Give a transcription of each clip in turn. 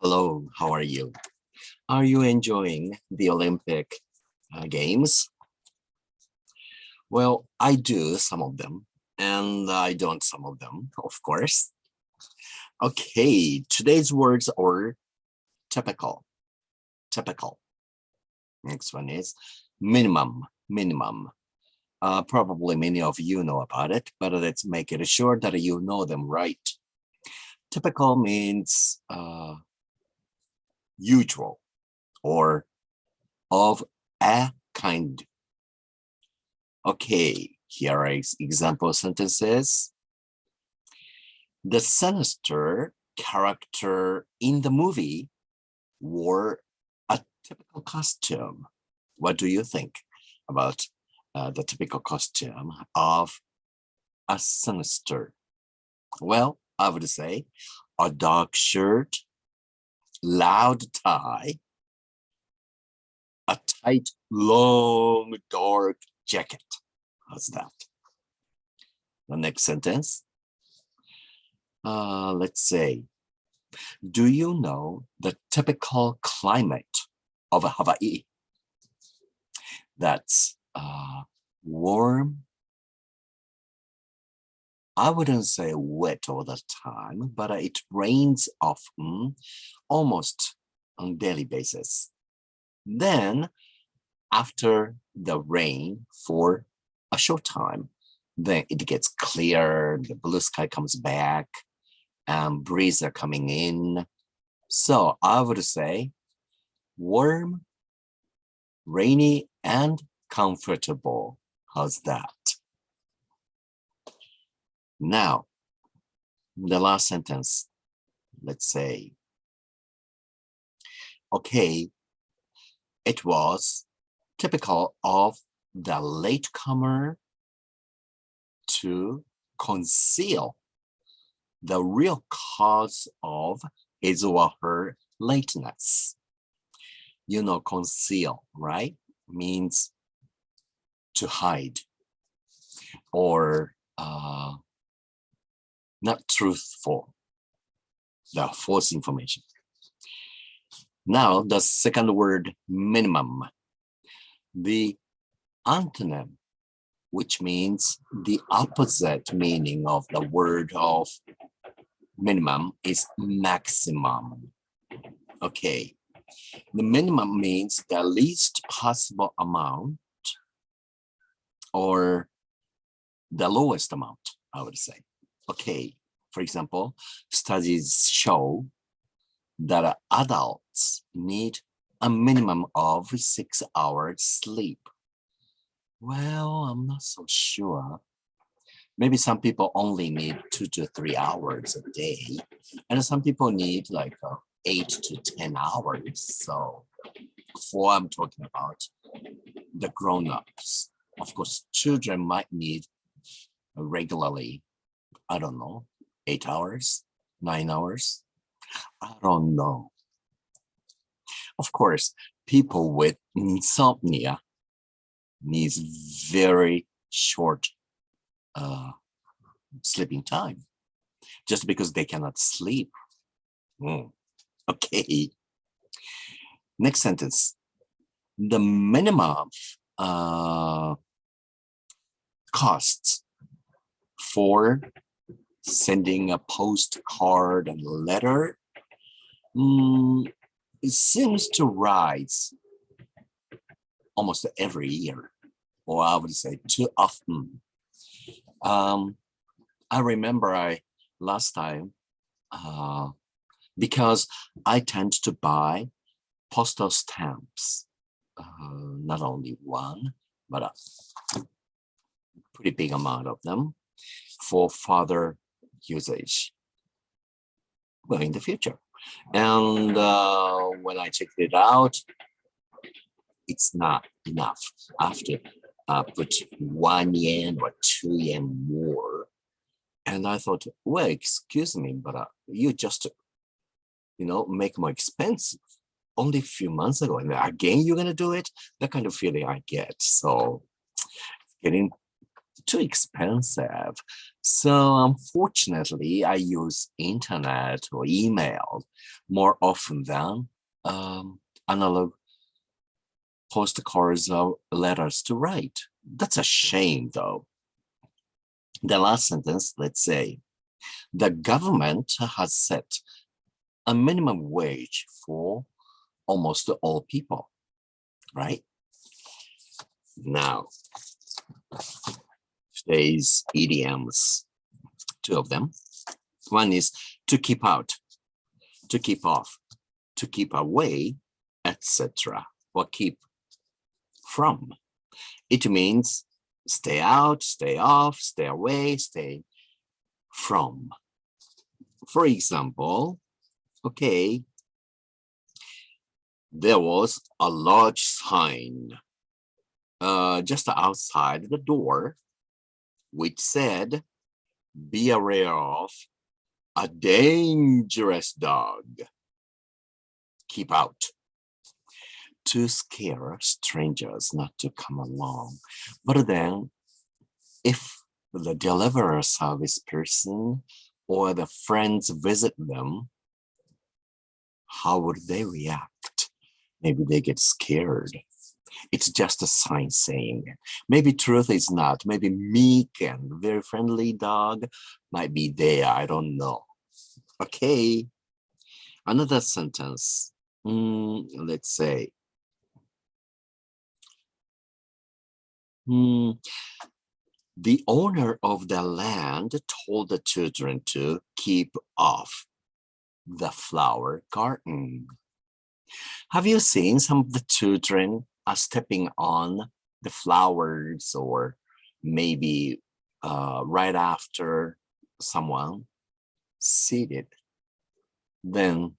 Hello, how are you? Are you enjoying the Olympic Games? Well, I do some of them, and I don't some of them, of course. Okay, today's words are typical. Typical. Next one is minimum. Minimum. Probably many of you know about it, but let's make it sure that you know them right. Typical means usual or of a kind. Okay, here are example sentences. The sinister character in the movie wore a typical costume. What do you think about the typical costume of a sinister? Well, I would say a dark shirt, loud tie, a tight, long, dark jacket. How's that? The next sentence. Let's say, do you know the typical climate of Hawaii? That's warm. I wouldn't say wet all the time, but it rains often, almost on a daily basis. Then, after the rain for a short time, then it gets clear, the blue sky comes back, and breeze are coming in. So I would say warm, rainy, and comfortable. How's that? Now, the last sentence, let's say, okay, it was typical of the latecomer to conceal the real cause of his or her lateness. You know, conceal, right? Means to hide or not truthful, the false information. Now, the second word, minimum. The antonym, which means the opposite meaning of the word of minimum, is maximum. Okay, the minimum means the least possible amount or the lowest amount, I would say. Okay, for example, studies show that adults need a minimum of 6 hours sleep. Well, I'm not so sure. Maybe some people only need 2 to 3 hours a day, and some people need like 8 to 10 hours. So before I'm talking about the grown-ups, of course, children might need regularly, I don't know, 8 hours, 9 hours. I don't know. Of course, people with insomnia needs very short sleeping time just because they cannot sleep. Okay. Next sentence. The minimum costs for sending a postcard and letter it seems to rise almost every year, or I would say too often. I remember last time, because I tend to buy postal stamps, not only one, but a pretty big amount of them for further usage, well, in the future. And when I checked it out, it's not enough. I have to put 1 yen or 2 yen more. And I thought, well, excuse me, but you just, make more expensive. Only a few months ago, and again, you're going to do it? That kind of feeling I get. So getting too expensive. So unfortunately, I use internet or email more often than analog postcards or letters to write. That's a shame, though. The last sentence, let's say, the government has set a minimum wage for almost all people, right? Now, today's idioms, two of them. One is to keep out, to keep off, to keep away, etc. Or keep from. It means stay out, stay off, stay away, stay from. For example, okay, there was a large sign just outside the door which said, "Be aware of a dangerous dog. Keep out." To scare strangers not to come along. But then, if the delivery service person or the friends visit them, how would they react? Maybe they get scared. It's just a sign saying, maybe truth is not, maybe meek and very friendly dog might be there, I don't know. Okay, another sentence, let's say, the owner of the land told the children to keep off the flower garden. Have you seen some of the children are stepping on the flowers, or maybe right after someone seated? Then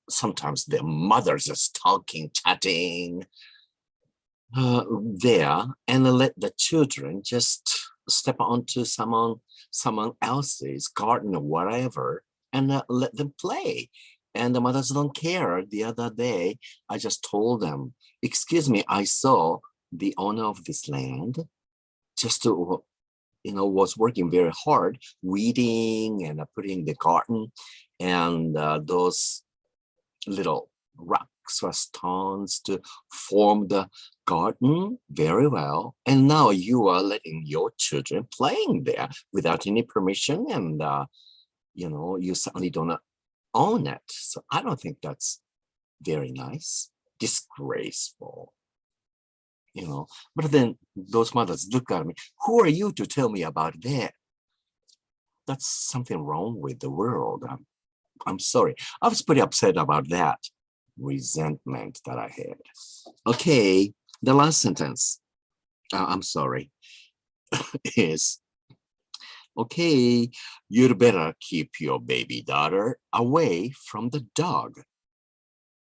sometimes their mothers are talking, chatting there, and let the children just step onto someone else's garden or whatever, and let them play. And the mothers don't care. The other day, I just told them, "Excuse me, I saw the owner of this land just to, was working very hard, weeding and putting the garden, and those little rocks or stones to form the garden very well. And now you are letting your children playing there without any permission, and you certainly don't own it. So I don't think that's very nice, disgraceful, But then those mothers look at me, who are you to tell me about that? That's something wrong with the world. I'm sorry. I was pretty upset about that resentment that I had. Okay, the last sentence, I'm sorry, is, okay, you'd better keep your baby daughter away from the dog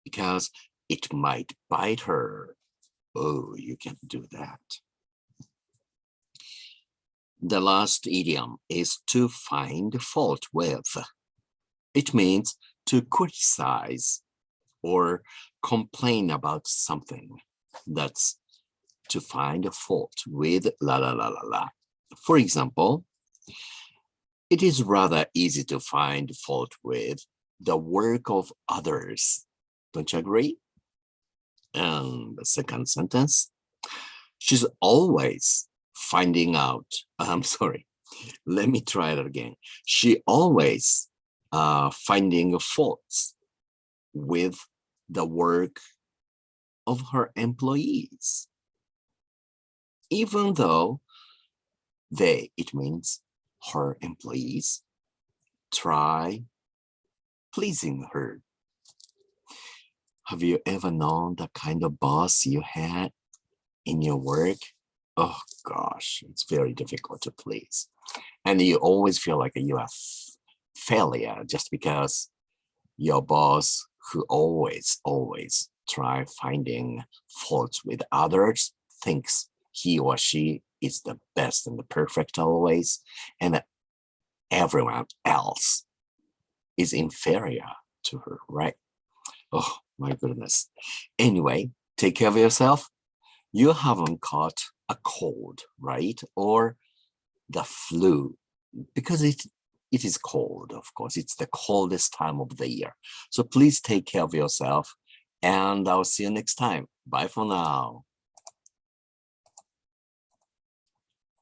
because it might bite her. Oh, you can't do that. The last idiom is to find fault with. It means to criticize or complain about something. That's to find a fault with la la la la la. For example, it is rather easy to find fault with the work of others. Don't you agree? And the second sentence, she's always finding out. I'm sorry, let me try it again. She always finding faults with the work of her employees, even though it means her employees, try pleasing her. Have you ever known the kind of boss you had in your work? Oh gosh, it's very difficult to please. And you always feel like you are failure just because your boss, who always try finding faults with others, thinks he or she is the best and the perfect always, and everyone else is inferior to her, right? Oh my goodness. Anyway, take care of yourself. You haven't caught a cold, right? Or the flu because it is cold, of course. It's the coldest time of the year. So please take care of yourself, and I'll see you next time. Bye for now.